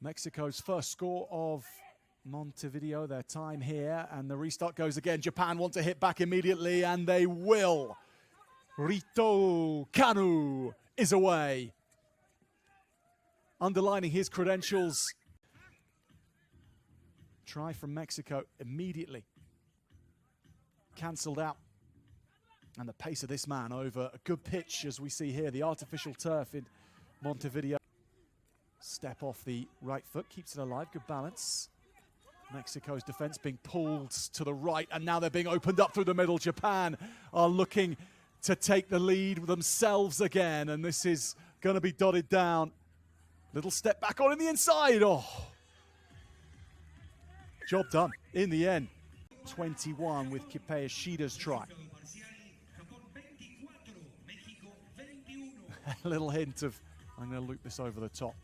Mexico's first score of Montevideo, their time here, and the restart goes again. Japan want to hit back immediately, and they will. Rito Kanu is away, underlining his credentials. Try from Mexico immediately. Cancelled out. And the pace of this man over a good pitch, as we see here, the artificial turf in Montevideo. Step off the right foot, keeps it alive, good balance. Mexico's defense being pulled to the right, and now they're being opened up through the middle. Japan are looking to take the lead themselves again, and this is going to be dotted down. Little step back on in the inside. Oh, job done in the end. 21 with Kipe Ishida's try. A little hint of, I'm going to loop this over the top.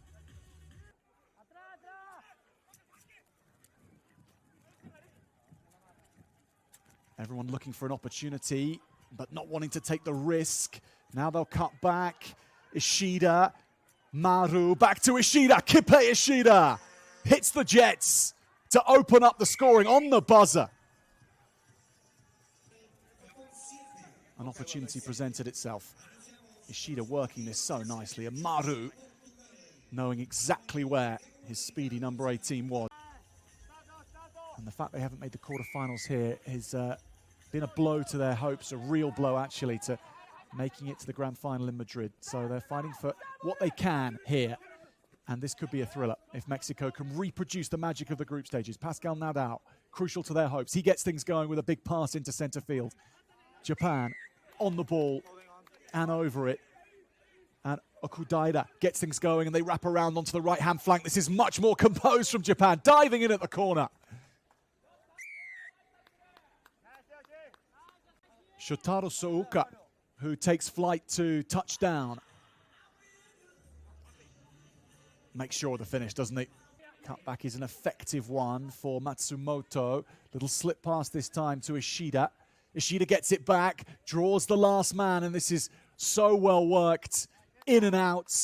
Everyone looking for an opportunity, but not wanting to take the risk. Now they'll cut back. Ishida, Maru, back to Ishida. Kipe Ishida hits the Jets to open up the scoring on the buzzer. An opportunity presented itself. Ishida working this so nicely, and Maru knowing exactly where his speedy number 18 was. And the fact they haven't made the quarterfinals here has been a blow to their hopes, a real blow actually, to making it to the grand final in Madrid. So they're fighting for what they can here, and this could be a thriller if Mexico can reproduce the magic of the group stages. Pascal Nadal, crucial to their hopes. He gets things going with a big pass into center field. Japan on the ball and over it. And Okudaira gets things going, and they wrap around onto the right-hand flank. This is much more composed from Japan, diving in at the corner. Shotaro Fukuoka, who takes flight to touchdown. Makes sure of the finish, doesn't he? Cutback is an effective one for Matsumoto. Little slip pass this time to Ishida. Ishida gets it back, draws the last man, and this is so well worked. In and out.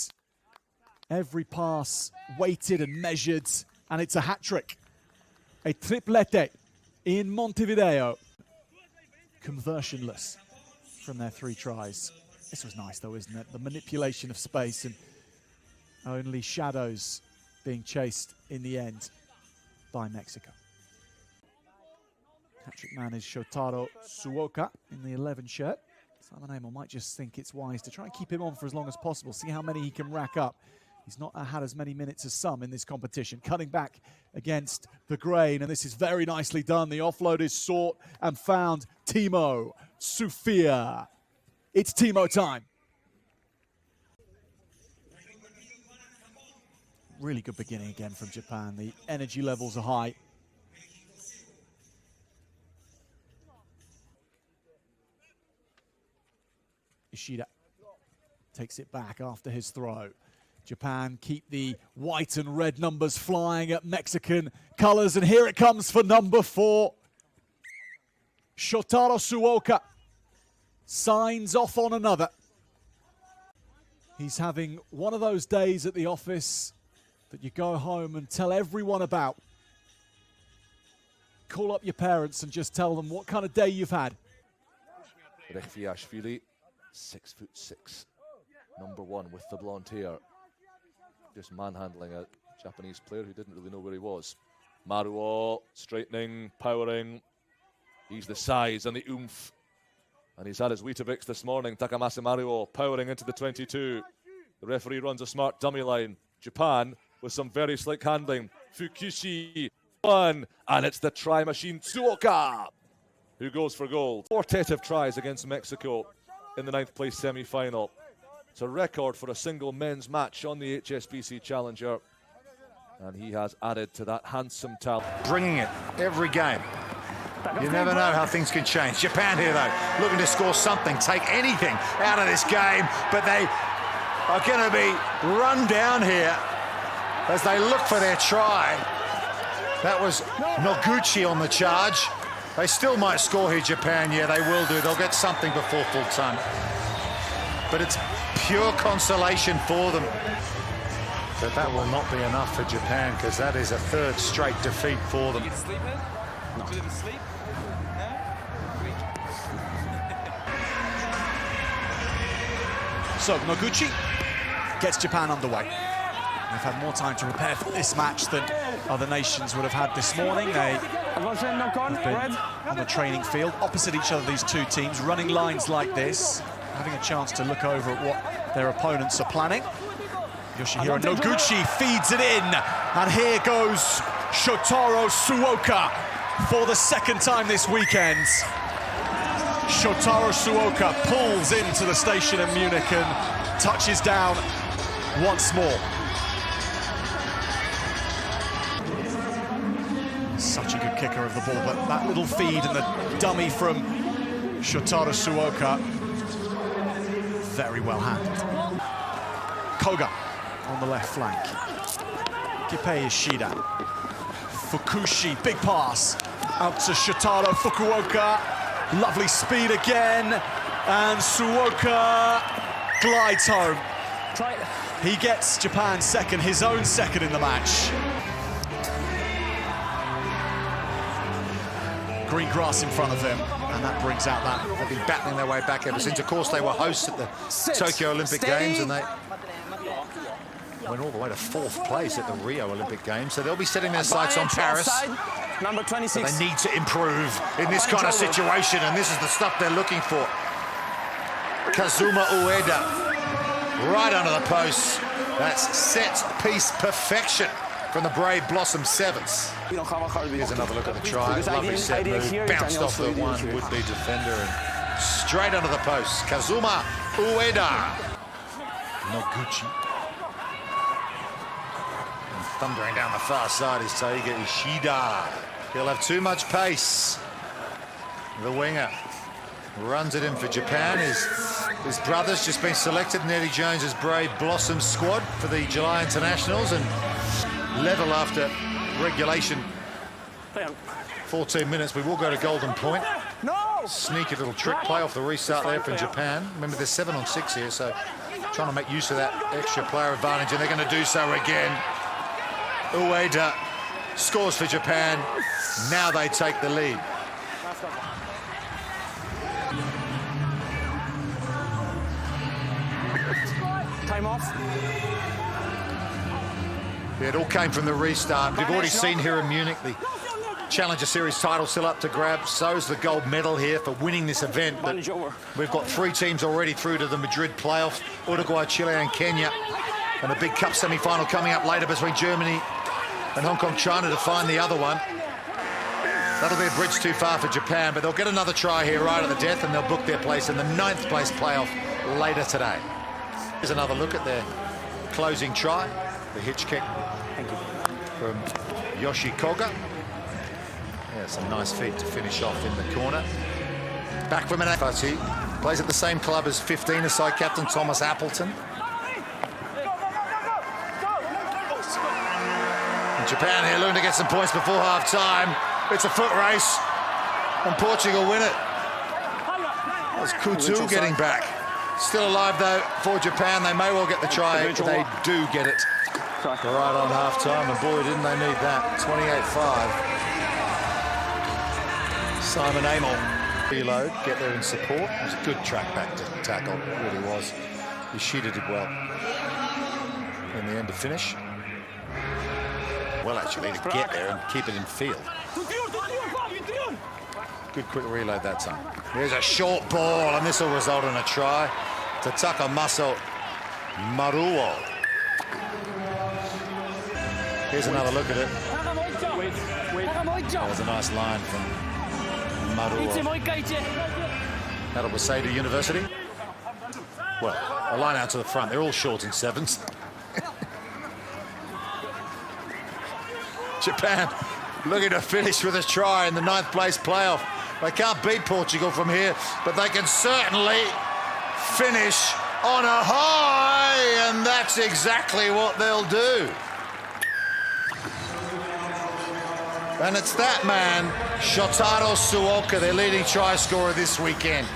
Every pass weighted and measured, and it's a hat-trick. A triplete in Montevideo. Conversionless from their 3 tries. This was nice though, isn't it? The manipulation of space and only shadows being chased in the end by Mexico. Hat-trick man is Shotaro Fukuoka in the 11 shirt. Simon Amel might just think it's wise to try and keep him on for as long as possible, see how many he can rack up. He's not had as many minutes as some in this competition. Cutting back against the grain, and this is very nicely done. The offload is sought and found. Timo Sufia. It's Timo time. Really good beginning again from Japan. The energy levels are high. Ishida takes it back after his throw. Japan keep the white and red numbers flying at Mexican colors, and here it comes for number 4. Shotaro Fukuoka signs off on another. He's having one of those days at the office that you go home and tell everyone about. Call up your parents and just tell them what kind of day you've had. Rekviashvili, 6'6", number 1 with the blonde hair. Just manhandling a Japanese player who didn't really know where he was. Maruo, straightening, powering. He's the size and the oomph. And he's had his Weetabix this morning. Takamasa Maruo powering into the 22. The referee runs a smart dummy line. Japan with some very slick handling. Fukushi, 1. And it's the try machine, Fukuoka, who goes for gold. Quartet of tries against Mexico in the 9th place semi-final. It's a record for a single men's match on the HSBC Challenger. And he has added to that handsome talent. Bringing it every game. You never know how things can change. Japan here, though, looking to score something, take anything out of this game. But they are going to be run down here as they look for their try. That was Noguchi on the charge. They still might score here, Japan. Yeah, they will do. They'll get something before full time. But it's pure consolation for them. But that will not be enough for Japan, because that is a third straight defeat for them. So Noguchi gets Japan underway. They've had more time to prepare for this match than other nations would have had this morning. They have been on the training field opposite each other, these two teams, running lines like this, having a chance to look over at what their opponents are planning. Yoshihiro Noguchi feeds it in, and here goes Shotaro Fukuoka for the second time this weekend. Shotaro Fukuoka pulls into the station in Munich and touches down once more. Such a good kicker of the ball, but that little feed and the dummy from Shotaro Fukuoka, very well handled. Koga on the left flank. Kipei Ishida. Fukushi, big pass out to Shotaro Fukuoka. Lovely speed again, and Fukuoka glides home. He gets Japan second, his own second in the match. Green grass in front of him, and that brings out that. They've been battling their way back ever since. Of course, they were hosts at the Tokyo Olympic Games, and they went all the way to 4th place at the Rio Olympic Games. So they'll be setting their sights on Paris. Number 26. But they need to improve in this kind of situation, and this is the stuff they're looking for. Kazuma Ueda, right under the post. That's set piece perfection from the Brave Blossom Sevens. Here's another look at the try. Lovely set move, bounced off the one would-be defender and straight under the post. Kazuma Ueda. Noguchi. And thundering down the far side is Taiga Ishida. He'll have too much pace. The winger runs it in for Japan. His brother's just been selected in Eddie Jones's Brave Blossom squad for the July Internationals, and level after regulation. 14 minutes, we will go to Golden Point. Sneaky little trick play off the restart there from Japan. Remember, there's 7 on 6 here, so trying to make use of that extra player advantage, and they're going to do so again. Ueda scores for Japan. Now they take the lead. Time off. Yeah, it all came from the restart. We've already seen here in Munich the Challenger Series title still up to grab. So's the gold medal here for winning this event. But we've got 3 teams already through to the Madrid playoff. Uruguay, Chile and Kenya. And a big cup semi-final coming up later between Germany and Hong Kong, China to find the other one. That'll be a bridge too far for Japan, but they'll get another try here right at the death, and they'll book their place in the 9th place playoff later today. Here's another look at their closing try. The hitch kick from Yoshi Koga. Yeah, some nice feet to finish off in the corner. Back from an Fati. Plays at the same club as 15-a-side captain Thomas Appleton. And Japan here looking to get some points before half-time. It's a foot race, and Portugal win it. That's Coutu getting back. Still alive, though, for Japan. They may well get the try if they do get it right on half-time, and boy, didn't they need that. 28-5. Simon Amel. Reload, get there in support. It was a good track back to tackle, it really was. Ishida did well in the end to finish. Well, actually, to get there and keep it in field. Good quick reload that time. Here's a short ball, and this will result in a try to Takamaso Maruo. Here's another look at it. That was a nice line from Maruo. That'll Waseda University. Well, a line out to the front. They're all short in 7s. Japan looking to finish with a try in the 9th place playoff. They can't beat Portugal from here, but they can certainly finish on a high, and that's exactly what they'll do. And it's that man, Shotaro Fukuoka, their leading try scorer this weekend.